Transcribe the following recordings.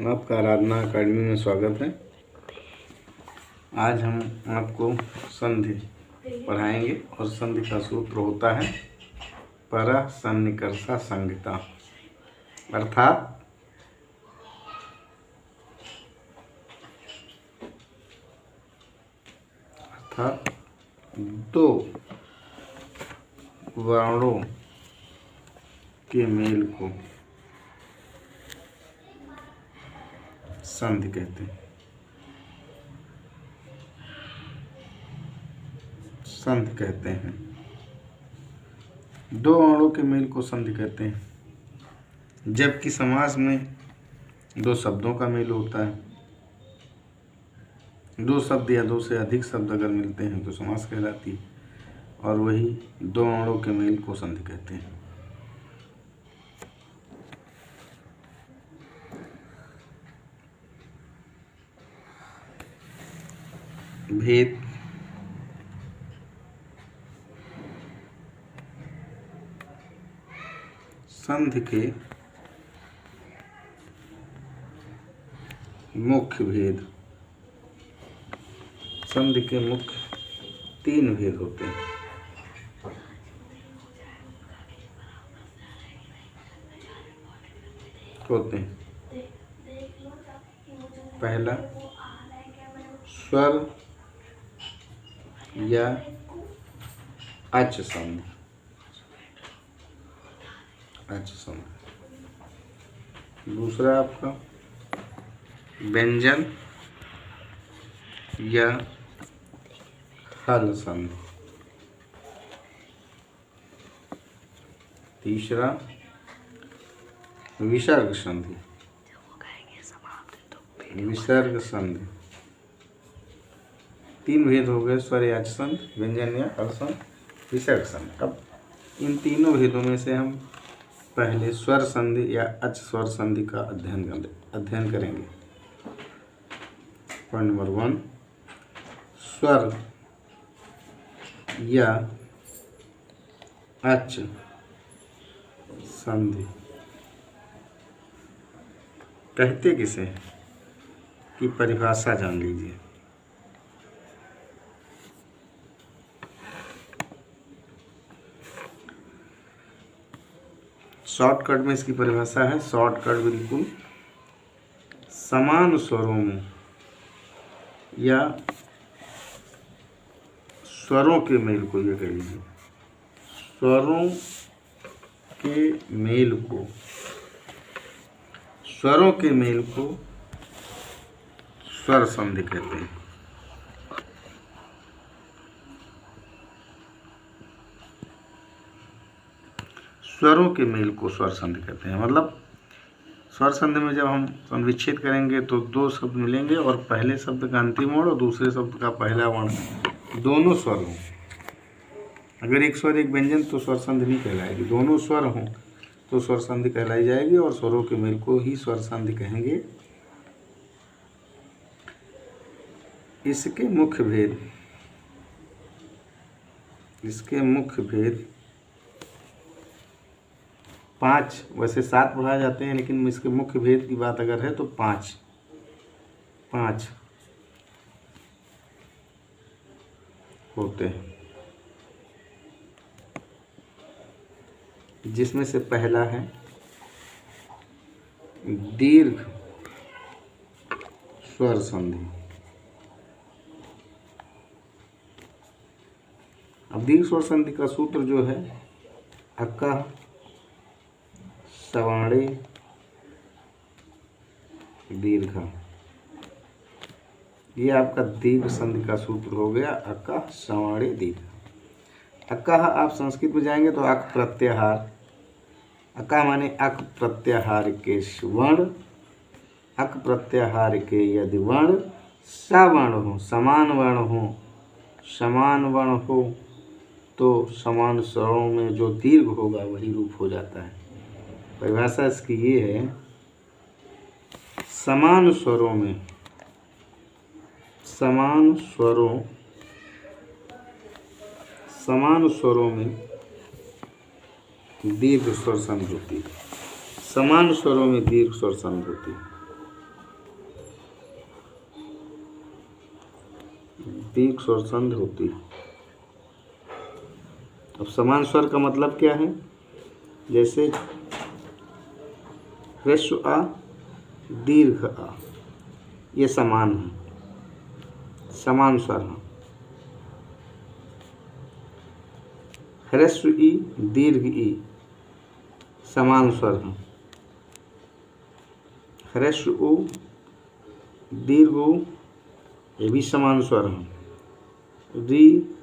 आपका आराधना अकादमी में स्वागत है। आज हम आपको संधि पढ़ाएंगे और संधि का सूत्र होता है परः सन्निकर्षा संहिता। अर्थात दो वर्णों के मेल को संधि कहते हैं। संधि कहते हैं, दो वर्णों के मेल को संधि कहते हैं। जबकि समास में दो शब्दों का मेल होता है। दो शब्द या दो से अधिक शब्द अगर मिलते हैं तो समास कहलाती है, और वही दो वर्णों के मेल को संधि कहते हैं। भेद संधि के मुख्य भेद। संधि के मुख्य तीन भेद होते हैं। पहला स्वर या अच संधि। दूसरा आपका व्यंजन या हल संधि। तीसरा विसर्ग संधि। विसर्ग संधि। तीन भेद हो गए, स्वर या अच संधि, व्यंजन या हल संधि, विसर्ग संधि। अब इन तीनों भेदों में से हम पहले स्वर संधि या अच स्वर संधि का अध्ययन करेंगे। पॉइंट नंबर 1, स्वर या अच संधि कहते किसे की परिभाषा जान लीजिए। शॉर्टकट में इसकी परिभाषा है, शॉर्टकट बिल्कुल, समान स्वरों में या स्वरों के मेल को, ये कह लीजिए स्वरों के मेल को, स्वरों के मेल को स्वर संधि कहते हैं। स्वरों के मेल को स्वर संधि कहते हैं। मतलब स्वर संधि में जब हम संविच्छेद करेंगे तो दो शब्द मिलेंगे और पहले शब्द का अंतिम वर्ण और दूसरे शब्द का पहला वर्ण दोनों स्वर हों। अगर एक स्वर एक व्यंजन तो स्वर संधि नहीं कहलाएगी, दोनों स्वर हों तो स्वर संधि कहलाई जाएगी, और स्वरों के मेल को ही स्वर संधि कहेंगे। इसके मुख्य भेद 5, वैसे 7 पढ़ाए जाते हैं, लेकिन इसके मुख्य भेद की बात अगर है तो 5 होते हैं। जिसमें से पहला है दीर्घ स्वर संधि। अब दीर्घ स्वर संधि का सूत्र जो है अक्का सवाणे दीर्घ, ये आपका दीर्घ संधि का सूत्र हो गया, अक्का सवाणे दीर्घ। अक्का आप संस्कृत में जाएंगे तो अक प्रत्याहार, अक्का माने अक प्रत्याहार के वर्ण, अक प्रत्याहार के यदि वर्ण सवर्ण हो, समान वर्ण हो तो समान स्वरों में जो दीर्घ होगा वही रूप हो जाता है। परिभाषा इसकी ये है, समान स्वरों में दीर्घ स्वर संधि होती है। समान स्वरों में दीर्घ स्वर संधि होती है। दीर्घ स्वर संधि होती है। अब समान स्वर का मतलब क्या है? जैसे ह्रस्व आ, दीर्घ आ, ये समान है, समान स्वर है। ह्रस्व ई, दीर्घ ई, समान स्वर है। ह्रस्व उ, दीर्घ उ, ये भी समान स्वर है। री,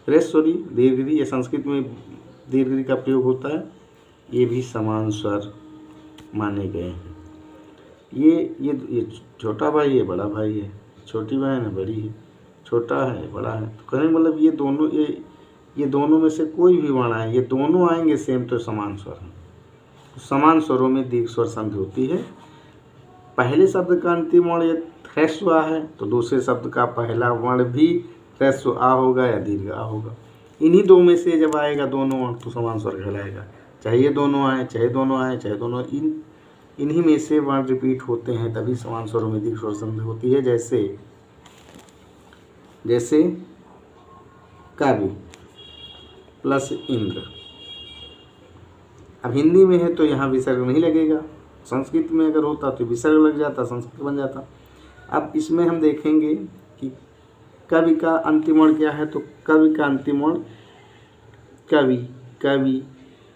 ह्रस्व री, दीर्घ री, ये संस्कृत में दीर्घ री का प्रयोग होता है, ये भी समान स्वर माने गए हैं। ये छोटा भाई है, बड़ा भाई है, छोटी बहन है, बड़ी है, छोटा है, बड़ा है। तो कहने मतलब ये दोनों में से कोई भी वर्ण आए, ये दोनों आएंगे सेम तो समान स्वर है। तो समान स्वरों में दीर्घ स्वर संधि होती है। पहले शब्द का अंतिम वर्ण यदि ह्रस्व आ है तो दूसरे शब्द का पहला वर्ण भी ह्रस्व आ होगा या दीर्घ आ होगा। इन्हीं दो में से जब आएगा दोनों वर्ण तो समान स्वर कहलाएगा। चाहे ये दोनों आए, चाहे दोनों आए, चाहे दोनों, इन्हीं में से वर्ण रिपीट होते हैं, तभी समान स्वरों में दीर्घ स्वर संधि होती है। जैसे कवि प्लस इंद्र। अब हिंदी में है तो यहाँ विसर्ग नहीं लगेगा, संस्कृत में अगर होता तो विसर्ग लग जाता, संस्कृत बन जाता। अब इसमें हम देखेंगे कि कवि का अंतिम वर्ण क्या है। तो कवि का अंतिम वर्ण कवि, कवि,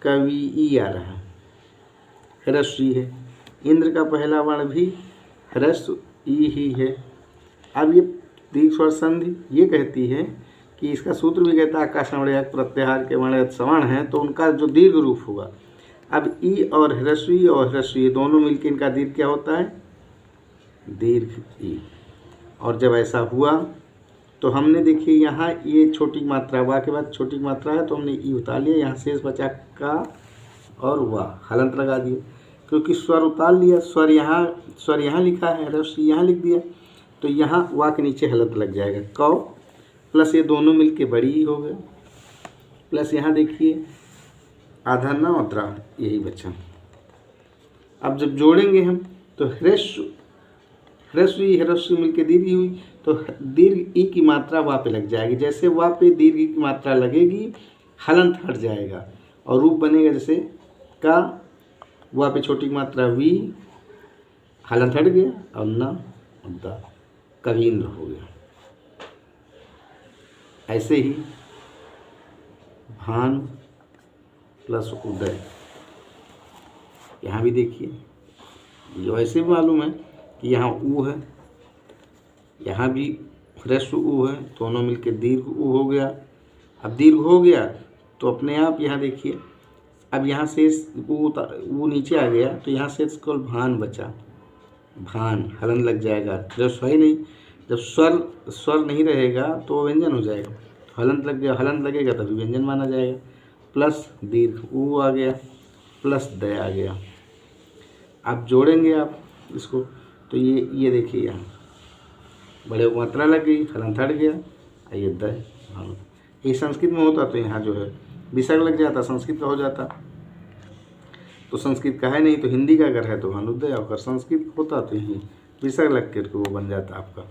कवि ई आ रहा है, ह्रस्व ई है। इंद्र का पहला वर्ण भी ह्रस्व ई ही है। अब ये दीर्घ स्वर संधि ये कहती है कि इसका सूत्र भी कहता है आकाशवर्ण प्रत्याहार के वर्ण सवर्ण हैं तो उनका जो दीर्घ रूप होगा। अब ई और ह्रस्व दोनों मिलकर इनका दीर्घ क्या होता है? दीर्घ ई। और जब ऐसा हुआ तो हमने देखिए यहाँ ये छोटी मात्रा, वाह के बाद छोटी मात्रा है तो हमने ई उतार लिया, यहाँ शेष बचा का और वाह, हलंत लगा दिए क्योंकि स्वर उतार लिया। स्वर यहाँ लिखा है, ह्रस्व यहाँ लिख दिया तो यहाँ वाह के नीचे हलंत लग जाएगा। कौ प्लस ये दोनों मिलके बड़ी ही हो गए, प्लस यहाँ देखिए आधा न और द्रा, यही बचा। अब जब जोड़ेंगे हम तो ह्रस्व मिलके दीर्घ हुई तो दीर्घ ई की मात्रा वाह पे लग जाएगी। जैसे वाह पे दीर्घ ई की मात्रा लगेगी हलंत हट जाएगा और रूप बनेगा जैसे का, वाह पे छोटी मात्रा वी, हलंत हट गया और न और दा, कवींद्र हो गया। ऐसे ही भान प्लस उदय, यहाँ भी देखिए जो ऐसे भी मालूम है कि यहाँ ऊ है, यहाँ भी ह्रस्व ऊ है, दोनों मिलके दीर्घ ऊ हो गया। अब दीर्घ हो गया तो अपने आप यहाँ देखिए, अब यहाँ से ऊ नीचे आ गया तो यहाँ से केवल भान बचा, भान हलन लग जाएगा। जब स्वर नहीं, जब स्वर नहीं रहेगा तो व्यंजन हो जाएगा, हलंत लग गया, हलंत लगेगा तभी व्यंजन माना जाएगा। प्लस दीर्घ ऊ आ गया, प्लस दय आ गया। आप जोड़ेंगे आप इसको तो ये देखिए यहाँ बड़े मात्रा लग गई, हलंत हट गया, ये दय। हाँ, ये संस्कृत में होता तो यहाँ जो है विसर्ग लग जाता, संस्कृत का हो जाता। तो संस्कृत का है नहीं तो हिंदी का अगर है तो भानुदय, अगर संस्कृत होता तो यही विसर्ग लग कर वो बन जाता आपका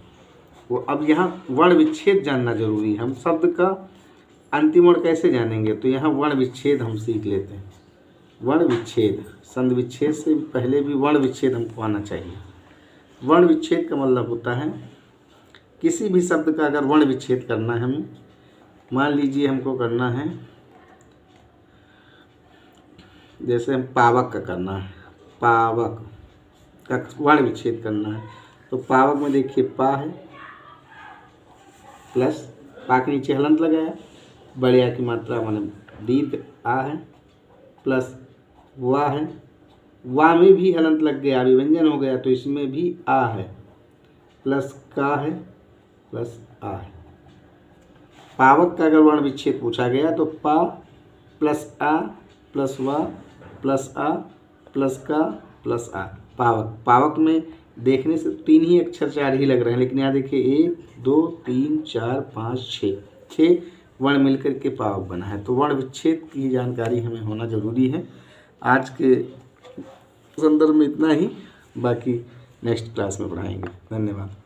वो। अब यहाँ वर्ण विच्छेद जानना जरूरी है। हम शब्द का अंतिम वर्ण कैसे जानेंगे? तो यहाँ वर्ण विच्छेद हम सीख लेते हैं। वर्ण विच्छेद, संधि विच्छेद से पहले भी वर्ण विच्छेद हमको आना चाहिए। वर्ण विच्छेद का मतलब होता है किसी भी शब्द का अगर वर्ण विच्छेद करना है हमें, मान लीजिए हमको करना है, जैसे हम पावक का करना है, पावक का वर्ण विच्छेद करना है तो पावक में देखिए पा है प्लस पा के नीचे हलंत लगाया, बड़े आ की मात्रा माने दीर्घ आ है, प्लस वाह है, वाह में भी हलंत लग गया, अभी व्यंजन हो गया तो इसमें भी आ है, प्लस का है, प्लस आ है। पावक का अगर वर्ण विच्छेद पूछा गया तो पा प्लस आ प्लस वाह प्लस आ प्लस का प्लस आ, पावक। पावक में देखने से 3 ही अक्षर 4 ही लग रहे हैं, लेकिन यहाँ देखिए 1 2 3 4 5 6 वर्ण मिलकर के पावक बना है। तो वर्ण विच्छेद की जानकारी हमें होना जरूरी है। आज के संदर्भ में इतना ही, बाकी नेक्स्ट क्लास में पढ़ाएंगे। धन्यवाद।